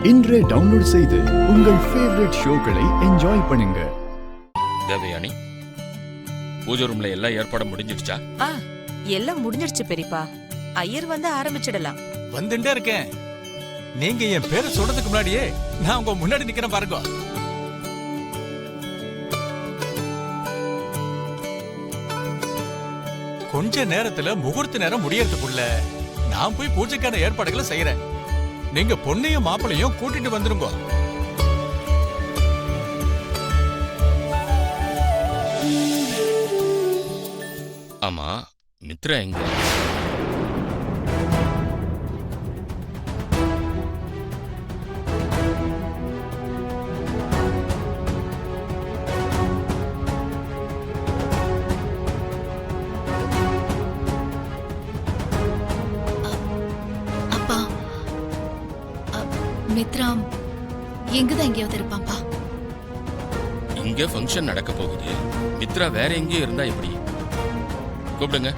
இன்றே டவுன்லோட் செய்து உங்கள் ஃபேவரட் ஷோக்களை என்ஜாய் பண்ணுங்க. தேவயானி, பூஜை ரூம்ல எல்லா ஏற்பாடும் முடிஞ்சிடுச்சா? எல்லாம் முடிஞ்சிடுச்சு பெரியப்பா. ஐயர் வந்து ஆரம்பிச்சிடலாம். வந்துட்டே இருக்கேன். நீங்க என் பேரை சொல்றதுக்கு முன்னாடியே நான் உங்க முன்னாடி நிக்கிறேன் பாருங்க. கொஞ்ச நேரத்துல முகூர்த்த நேரம் முடியறதுக்குள்ள நான் போய் பூஜைக்கான ஏற்பாடுகளை செய்யறேன். நீங்க பொண்ணையும் மாப்பிளையும் கூட்டிட்டு வந்துருங்க. ஆமா, மித்ரா எங்க? அப்பா, மித்ரா எங்கதான் எங்கேயாவது இருப்பாப்பா? இங்க ஃபங்க்ஷன் நடக்க போகுது. மித்ரா வேற எங்கேயும் இருந்தா எப்படி? கூப்பிடுங்க.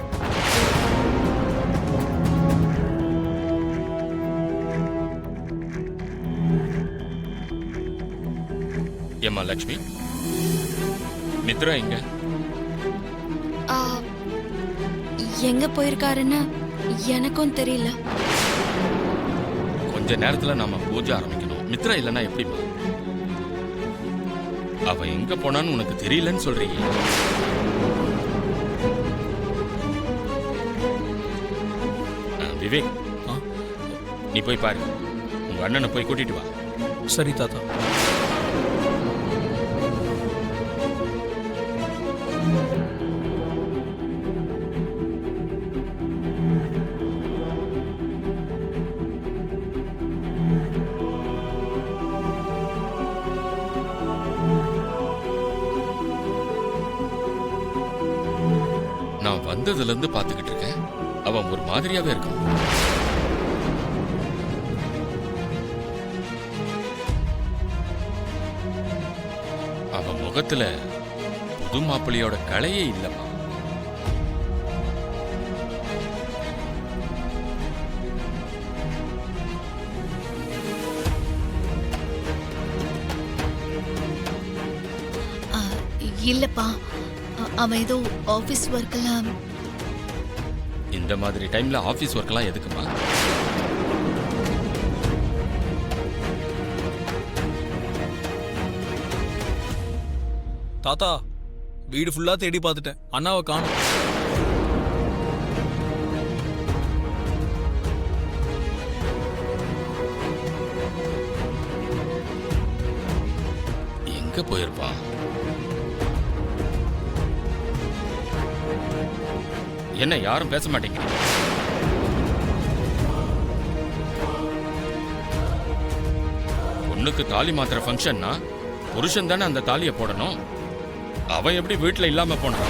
ஏம்மா லக்ஷ்மி, மித்ரா எங்க? எங்க போயிருக்காருன்னு எனக்கும் தெரியல. கொஞ்ச நேரத்துல நாம பூஜை ஆரம்பிக்கணும். மித்ரா இல்லைன்னா எப்படிமா? அவ எங்க போனான்னு உனக்கு தெரியலன்னு சொல்றீங்க. விவேக், நீ போய் பாரு. உங்க அண்ணனை போய் கூட்டிட்டு வா. சரி தாத்தா. நான் வந்ததுல இருந்து பாத்துக்கிட்டு இருக்கேன். அவன் ஒரு மாதிரியாவே இருக்கான். அவன் முகத்துல புது மாப்பிள்ளையோட கலையே இல்லம்மா. இல்லப்பா, அவன் ஏதோ ஆபீஸ் ஒர்க்கெல்லாம். இந்த மாதிரி டைம்ல ஆபீஸ் ஒர்க்லாம் எதுக்குமா? தாத்தா, வீடு ஃபுல்லா தேடி பார்த்துட்டேன். அண்ணாவை காணோம். எங்க போயிருப்பான்? என்ன யாரும் பேச மாட்டேங்கிறீங்க? பொண்ணுக்கு தாலி மாத்திர ஃபங்க்ஷன்னா புருஷன் தானே அந்த தாலியை போடணும். அவன் எப்படி வீட்டுல இல்லாம போனான்?